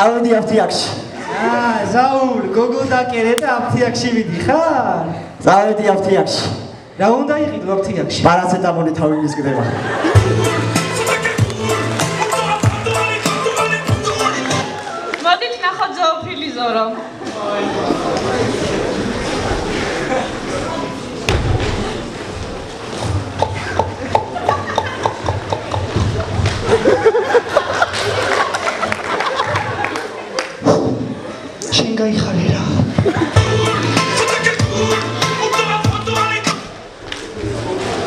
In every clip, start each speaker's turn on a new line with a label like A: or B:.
A: წავედი აფთიაქში.
B: ზაულ, გოგო დაკერე და აფთიაქში ვიდიხარ?
A: წავედი აფთიაქში.
B: რა უნდა იყიდო აფთიაქში?
A: პარაცეტამოლი თავი მისკდება.
C: მოდით ნახოთ ზოოფილი ზორო.
B: შენ გაიხარე რა.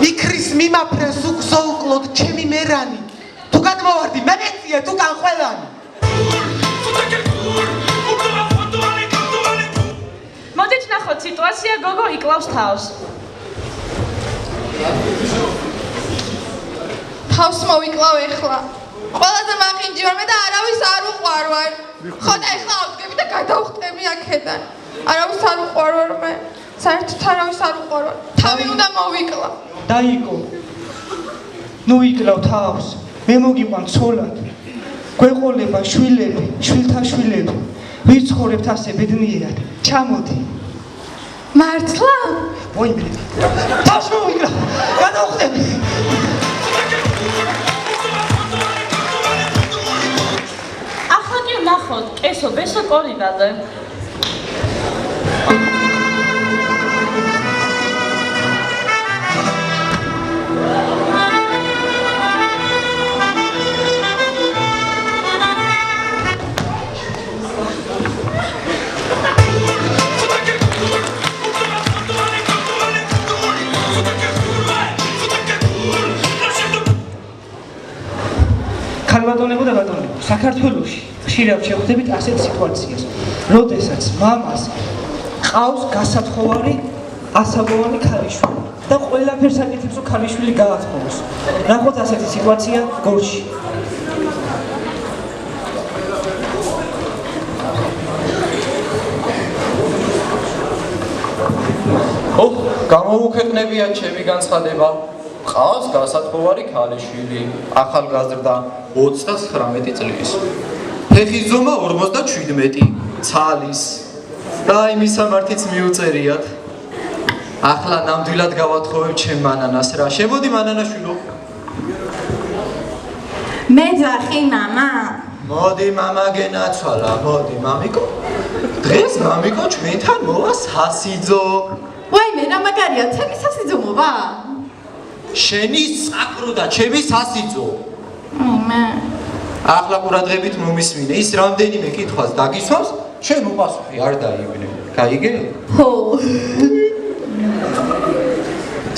D: იქრის მიმაფრენს უგზო უკლოდ ჩემი მერანი. თუ გადმოვარდი მე მეწია თუ განხველანი.
C: მოდით ნახოთ სიტუაცია გოგო იკლავს თავს.
E: თავს მოვიკლავ ეხლა. ყველაზე მაყინჯი ვარ მე და არავის არ უყვარვარ. ხო და ეხლა ავდგები და გადავხტები აქედან. არავის არ უყვარვარ მე. საერთოდ არავის არ უყვარვარ. თავი უნდა მოვიკლა.
B: დაიკო. ნუ იკლავ თავს. მე მოგიყვან ცოლად. გვეყოლება შვილები, შვილთა შვილები. ვიცხოვრებთ ასე ბედნიერად. ჩამოდი.
E: მართლა?
B: მოიმრე. თავს მოვიკლა. გადავხტები.
C: ახლა კი ვნახოთ კესო ბესო კორიდაზე.
B: ქალბატონებო და ბატონებო, საქართველოში ხშირად შევხვდებით ასეთ სიტუაციას, როდესაც მამას ყავს გასათხოვარი ასაბოვანი ქალიშვილი და ყველაფერს აკეთებს, რომ ქალიშვილი გაათხოვოს. ნახოთ ასეთი სიტუაცია გორში.
F: გამოუქვეყნებია ჩემი განცხადება. ყავს გასათხოვარი ქალიშვილი, ახალგაზრდა 39 წლის. ფეხის ზომა 57, ცალის. და იმის სამართიც მიუწერიათ. ახლა ნამდვილად გავათხოვებ ჩემ მანანას რა. შემოდი მანანაშვილო.
E: მე ძახი მამა.
F: მოდი მამა გენაცვალა, მოდი მამიკო. დღეს მამიკო ჩვენთან მოვა სასიძო.
E: ვაიმე რა მაგარია, ჩემი სასიძო მოვა?
F: შენი საკრო და ჩემი სასიძო.
E: მე.
F: ახლა ყურადღებით მომისმინე, ის რამდენიმე კითხვას დაგისვამს, შენ უპასუხი არ დაიბნე. გაიგე?
E: ხო.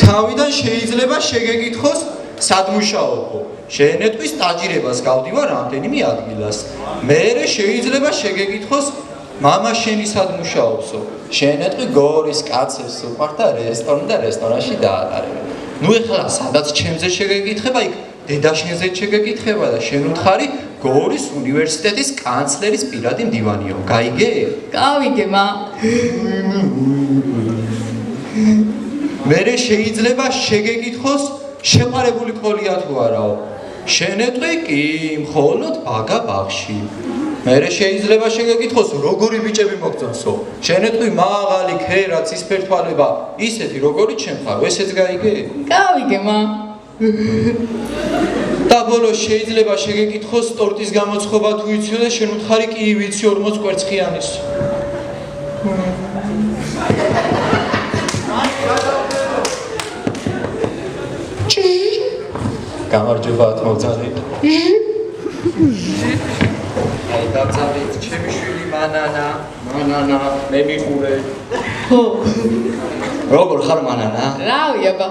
F: თავიდან შეიძლება შეგეკითხოს სადმუშაობო. შენეთქვის სტაჟირებას გავდივარ რამდენიმე ადგილას. მერე შეიძლება შეგეკითხოს მამა შენი სადმუშაობსო. შენეთქვი გორის კაცებს უყვართ და რესტორანში დაატარებ. ნუ ეხლა სადაც ჩემზე შეგეკითხება, იქ დედა შენზე შეგეკითხება და შენ უთხარი გორის უნივერსიტეტის კანცლერის პირადი მდივანიო. გაიგე?
E: გავიგე მა.
F: მერე შეიძლება შეგეკითხოს შეყარებული ყოლია თუ არაო. შენეთქვი კი მხოლოდ ბაგა ბაღში. მერე შეიძლება შეგეკითხოს როგორი ბიჭები მოგწონსო. შენეთქვი მაღალი ქერა ცისფერთვალება ისეთი როგორი ჩემ ხარ, ესეც გაიგე?
E: გავიგე მა.
F: და ბოლოს შეიძლება შეგეკითხოს ტორტის გამოცხობა თუ იცი და შენ უთხარი კი ვიცი 40 კვერცხიანის. გამარჯობა მოგზაური. აი დაწავით ჩემი შვილი მანანა, მე მიყურე.
E: ხო.
F: როგორ ხარ მანანა?
E: რავი აბა.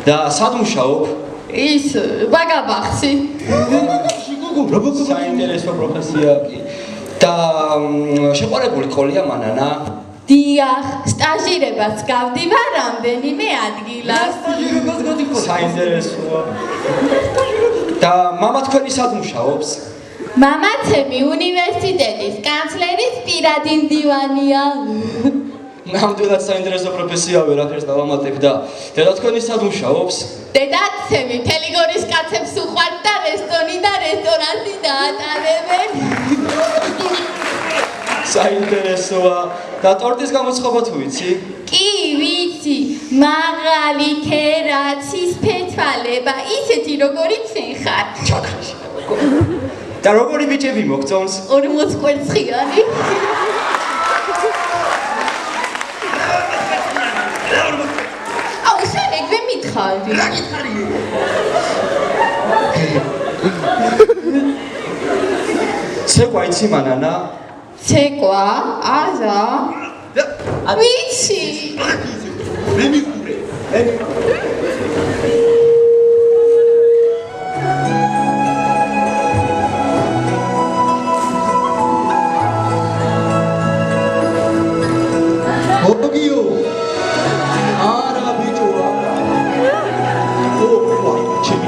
F: და სად მუშაობ?
E: ის ბაგაბახში.
F: საინტერესო პროფესია კი. და შეყარებული ყოლია მანანა?
E: დიახ, სტაჟირებას გავდივარ რამდენიმე ადგილას.
F: სტაჟირებას გადიხო. საინტერესოა. და მამა თქვენი სად მუშაობს?
E: მამაცემი უნივერსიტეტის კანცლერის პირადი მდივანია.
G: ნამდვილად საინტერესო პროფესია ვერაფერს დავამატებ და დედა თქვენი სად მუშაობს?
E: დედაცემი მთელი გორის კაცებს უყვართ და რესტორანი და რესტორანში დაატარებენ.
G: საინტერესოა. და ტორტის გამოცხობა თუ ვიცი?
E: კი ვიცი, მაღალი ქერაცის ფეთვალება, ისეთი როგორი ჩვენ ხარ.
G: ჩაქრიში. და როგორი ბიჭები მოგწონს?
E: 40 კვერცხიანი. აუ, შენ ეგრე მითხარი.
D: რა გითხარი?
G: ცეკვა იცი მანანა?
E: ცეკვა? არა. ვიცი.
D: მე მიყურე. ოგიო. არა ბიჭო, არა. ვა, ჩემი.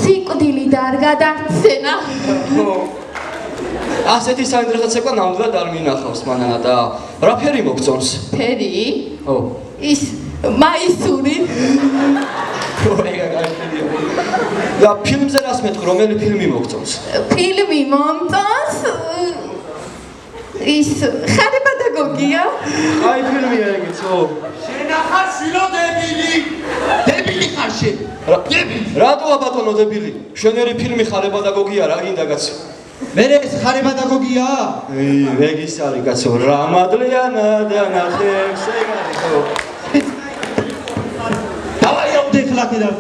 E: სიკვდილი და არ გადარცენა.
G: ასეთი საინტერესო ცეკვა ნამდვილად არ მინახავს მანანა და რა ფერი მოგწონს?
E: ფერი?
G: ო,
E: ის მაისური.
G: ეგა გაიგებია. და ფილმზე რას მეტყვი, რომელი ფილმი მოგწონს?
E: ფილმი მომწონს. ის ხარებადაგოგია.
G: აი ფილმია ეგეც, ო.
D: შენახარ შილო დებილი. დებილი ხარ შენ.
G: რატოა ბატონო დებილი? შენერი ფილმი ხარებადაგოგია, რა გინდა კაცო?
D: მე ეს ხარებადაგოგია?
G: რეგის არის კაცო, რა მადლიანა და ნახევს ეგარი ხო?
D: დავაი აუდე ხლა კიდევ.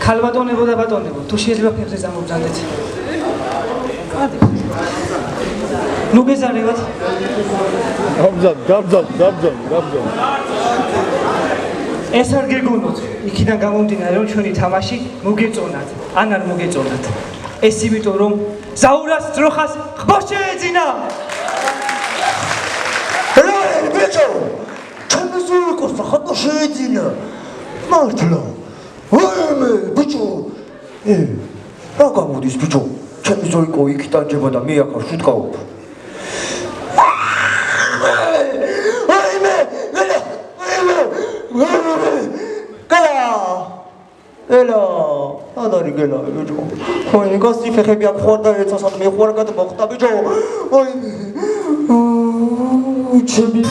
B: ქალბატონებო და ბატონებო, თუ შეიძლება ფეხზე წამობძანდეთ. ნუ გეზარებათ.
H: გაბზან.
B: ეს არ გეგონოთ. იქიდან გამომდინარე, რომ ჩვენი თამაში მოგეწონათ, ან არ მოგეწონათ. ეს იმიტომ, რომ ზაურას ძროხას ხბოს შეეძინა.
A: რა ბიჭო ჩემი ზურიკოს ხატო შეეძინა მართლა ვაიმე ბიჭო რა გამოდის ბიჭო ჩემი ზურიკო იქ ტანჯება და მე ახლა შუტკავებ ვაიმე ელა ადარი გელა ბიჭო ვაიმე გასი ფეხები აქ ხوار და ეცასად მე ხوار გადმოხტა ბიჭო ვაიმე ჩემი